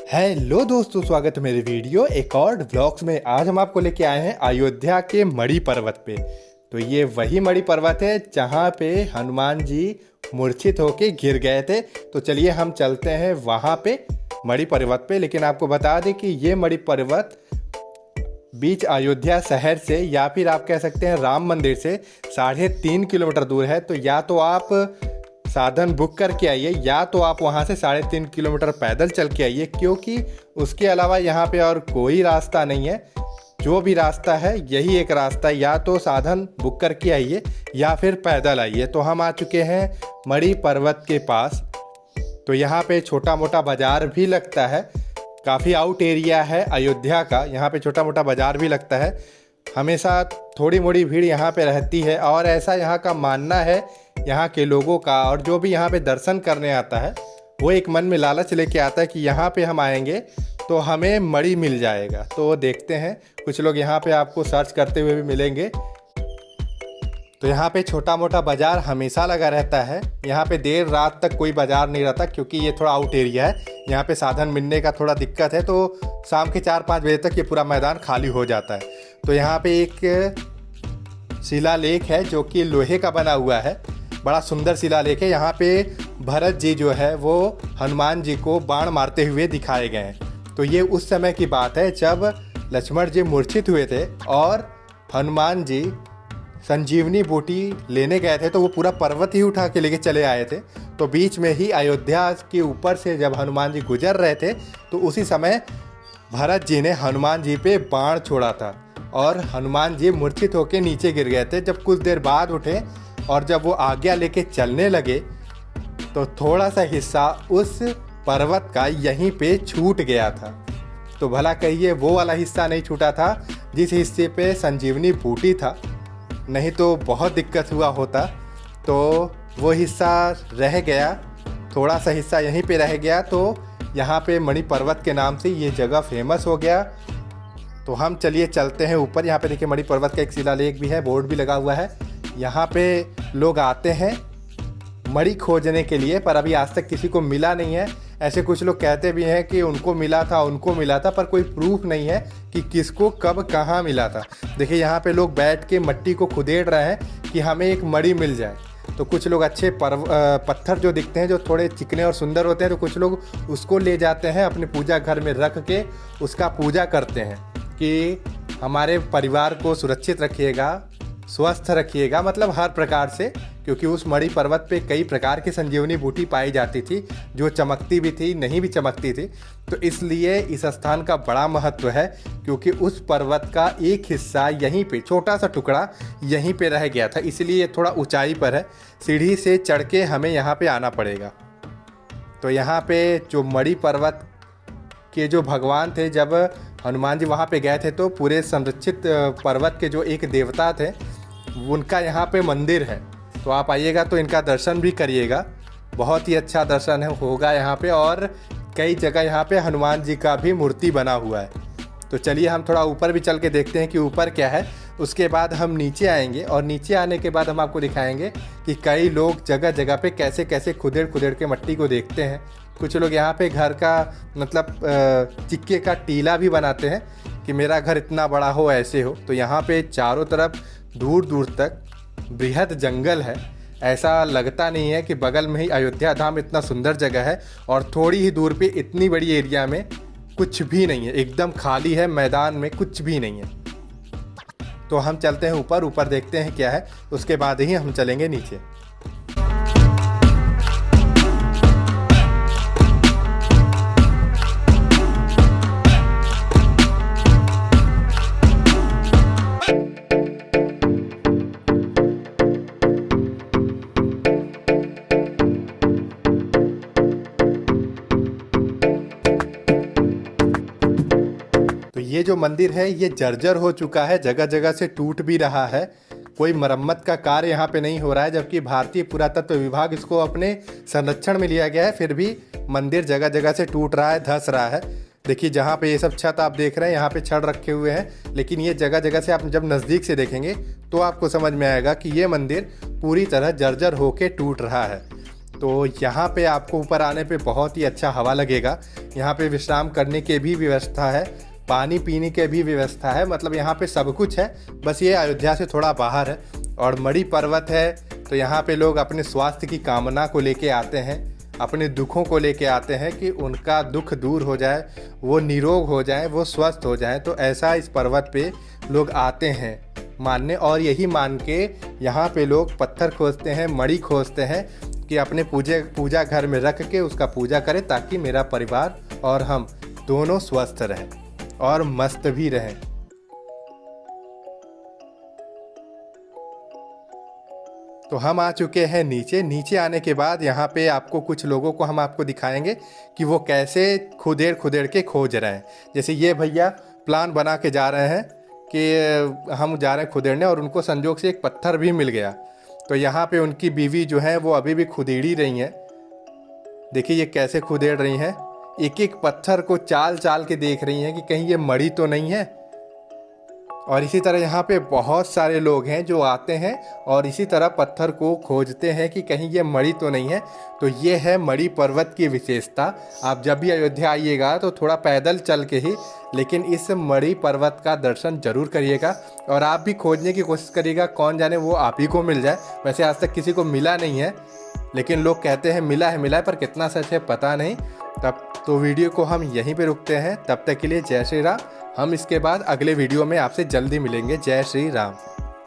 Hello दोस्तों, स्वागत है मेरे वीडियो एक और व्लॉग्स में। आज हम आपको लेके आए हैं अयोध्या के मणि पर्वत पे। तो ये वही मणि पर्वत है जहाँ पे हनुमान जी मूर्छित होके गिर गए थे। तो चलिए हम चलते हैं वहाँ पे मणि पर्वत पे। लेकिन आपको बता दें कि ये मणि पर्वत बीच अयोध्या शहर से, या फिर आप कह सकते हैं राम मंदिर से 3.5 किलोमीटर दूर है। तो या तो आप साधन बुक करके आइए या तो आप वहाँ से 3.5 किलोमीटर पैदल चल के आइए, क्योंकि उसके अलावा यहाँ पे और कोई रास्ता नहीं है। जो भी रास्ता है यही एक रास्ता है, या तो साधन बुक करके आइए या फिर पैदल आइए। तो हम आ चुके हैं मणि पर्वत के पास। तो यहाँ पे छोटा मोटा बाज़ार भी लगता है, काफ़ी आउट एरिया है अयोध्या का। यहाँ पे छोटा मोटा बाज़ार भी लगता है, हमेशा थोड़ी मोड़ी भीड़ यहाँ पे रहती है। और ऐसा यहाँ का मानना है यहाँ के लोगों का, और जो भी यहाँ पे दर्शन करने आता है वो एक मन में लालच लेके आता है कि यहाँ पे हम आएंगे तो हमें मणि मिल जाएगा। तो देखते हैं, कुछ लोग यहाँ पे आपको सर्च करते हुए भी मिलेंगे। तो यहाँ पे छोटा मोटा बाज़ार हमेशा लगा रहता है। यहाँ पे देर रात तक कोई बाज़ार नहीं रहता, क्योंकि ये थोड़ा आउट एरिया है। यहाँ पे साधन मिलने का थोड़ा दिक्कत है, तो शाम के 4-5 बजे तक ये पूरा मैदान खाली हो जाता है। तो यहाँ पे एक शिलालेख है जो कि लोहे का बना हुआ है, बड़ा सुंदर शिलालेख है। यहाँ पे भरत जी जो है वो हनुमान जी को बाण मारते हुए दिखाए गए हैं। तो ये उस समय की बात है जब लक्ष्मण जी मूर्छित हुए थे और हनुमान जी संजीवनी बूटी लेने गए थे। तो वो पूरा पर्वत ही उठा के लेके चले आए थे। तो बीच में ही अयोध्या के ऊपर से जब हनुमान जी गुजर रहे थे तो उसी समय भरत जी ने हनुमान जी पे बाण छोड़ा था और हनुमान जी मूर्छित होकर नीचे गिर गए थे। जब कुछ देर बाद उठे और जब वो आज्ञा लेके चलने लगे तो थोड़ा सा हिस्सा उस पर्वत का यहीं पे छूट गया था। तो भला कहिए वो वाला हिस्सा नहीं छूटा था जिस हिस्से पे संजीवनी बूटी था, नहीं तो बहुत दिक्कत हुआ होता। तो वो हिस्सा रह गया, थोड़ा सा हिस्सा यहीं पे रह गया। तो यहाँ पे मणि पर्वत के नाम से ये जगह फेमस हो गया। तो हम चलिए चलते हैं ऊपर। यहाँ पे देखिए मणि पर्वत का एक शिलालेख भी है, बोर्ड भी लगा हुआ है। यहाँ पे लोग आते हैं मणि खोजने के लिए, पर अभी आज तक किसी को मिला नहीं है। ऐसे कुछ लोग कहते भी हैं कि उनको मिला था, पर कोई प्रूफ नहीं है कि किसको कब कहाँ मिला था। देखिए यहाँ पे लोग बैठ के मट्टी को खुदेड़ रहे हैं कि हमें एक मणि मिल जाए। तो कुछ लोग अच्छे पत्थर जो दिखते हैं, जो थोड़े चिकने और सुंदर होते हैं, तो कुछ लोग उसको ले जाते हैं अपने पूजा घर में रख के उसका पूजा करते हैं कि हमारे परिवार को सुरक्षित रखिएगा, स्वस्थ रखिएगा, मतलब हर प्रकार से। क्योंकि उस मणि पर्वत पे कई प्रकार की संजीवनी बूटी पाई जाती थी, जो चमकती भी थी, नहीं भी चमकती थी। तो इसलिए इस स्थान का बड़ा महत्व है, क्योंकि उस पर्वत का एक हिस्सा यहीं पे, छोटा सा टुकड़ा यहीं पे रह गया था। इसलिए ये थोड़ा ऊंचाई पर है, सीढ़ी से चढ़ के हमें यहाँ पे आना पड़ेगा। तो यहाँ पे जो मणि पर्वत के जो भगवान थे, जब हनुमान जी वहाँ पे गए थे तो पूरे संरक्षित पर्वत के जो एक देवता थे उनका यहाँ पे मंदिर है। तो आप आइएगा तो इनका दर्शन भी करिएगा, बहुत ही अच्छा दर्शन होगा यहाँ पे। और कई जगह यहाँ पे हनुमान जी का भी मूर्ति बना हुआ है। तो चलिए हम थोड़ा ऊपर भी चल के देखते हैं कि ऊपर क्या है। उसके बाद हम नीचे आएंगे और नीचे आने के बाद हम आपको दिखाएंगे कि कई लोग जगह जगह पे कैसे कैसे खुदेड़ के मट्टी को देखते हैं। कुछ लोग यहाँ पे घर का मतलब चिक्के का टीला भी बनाते हैं कि मेरा घर इतना बड़ा हो, ऐसे हो। तो यहाँ पे चारों तरफ दूर दूर तक बृहद जंगल है। ऐसा लगता नहीं है कि बगल में ही अयोध्या धाम इतना सुंदर जगह है और थोड़ी ही दूर पे इतनी बड़ी एरिया में कुछ भी नहीं है, एकदम खाली है, मैदान में कुछ भी नहीं है। तो हम चलते हैं ऊपर देखते हैं क्या है, उसके बाद ही हम चलेंगे नीचे। ये जो मंदिर है ये जर्जर हो चुका है, जगह जगह से टूट भी रहा है। कोई मरम्मत का कार्य यहाँ पे नहीं हो रहा है, जबकि भारतीय पुरातत्व विभाग इसको अपने संरक्षण में लिया गया है। फिर भी मंदिर जगह जगह से टूट रहा है, धंस रहा है। देखिए जहाँ पे ये सब छत आप देख रहे हैं, यहाँ पे छड़ रखे हुए हैं, लेकिन ये जगह जगह से आप जब नज़दीक से देखेंगे तो आपको समझ में आएगा कि ये मंदिर पूरी तरह जर्जर होके टूट रहा है। तो यहाँ पे आपको ऊपर आने पे बहुत ही अच्छा हवा लगेगा। यहाँ पे विश्राम करने की भी व्यवस्था है, पानी पीने की भी व्यवस्था है, मतलब यहाँ पे सब कुछ है। बस ये अयोध्या से थोड़ा बाहर है और मणि पर्वत है। तो यहाँ पे लोग अपने स्वास्थ्य की कामना को लेके आते हैं, अपने दुखों को लेके आते हैं कि उनका दुख दूर हो जाए, वो निरोग हो जाए, वो स्वस्थ हो जाए। तो ऐसा इस पर्वत पे लोग आते हैं मानने, और यही मान के यहाँ पे लोग पत्थर खोजते हैं, मणि खोजते हैं कि अपने पूजा घर में रख के उसका पूजा करें, ताकि मेरा परिवार और हम दोनों स्वस्थ रहें और मस्त भी रहें। तो हम आ चुके हैं नीचे आने के बाद यहाँ पे आपको कुछ लोगों को हम आपको दिखाएंगे कि वो कैसे खुदेड़ के खोज रहे हैं। जैसे ये भैया प्लान बना के जा रहे हैं कि हम जा रहे हैं खुदेड़ने, और उनको संजोग से एक पत्थर भी मिल गया। तो यहाँ पे उनकी बीवी जो है वो अभी भी खुदेड़ ही रही हैं। देखिए ये कैसे खुदेड़ रही हैं, एक एक पत्थर को चाल के देख रही हैं कि कहीं ये मणि तो नहीं है। और इसी तरह यहाँ पे बहुत सारे लोग हैं जो आते हैं और इसी तरह पत्थर को खोजते हैं कि कहीं ये मणि तो नहीं है। तो ये है मणि पर्वत की विशेषता। आप जब भी अयोध्या आइएगा तो थोड़ा पैदल चल के ही, लेकिन इस मणि पर्वत का दर्शन जरूर करिएगा, और आप भी खोजने की कोशिश करिएगा, कौन जाने वो आप ही को मिल जाए। वैसे आज तक किसी को मिला नहीं है, लेकिन लोग कहते हैं मिला है, पर कितना सच है पता नहीं। तब तो वीडियो को हम यहीं पे रुकते हैं। तब तक के लिए जय श्री राम। हम इसके बाद अगले वीडियो में आपसे जल्दी मिलेंगे। जय श्री राम।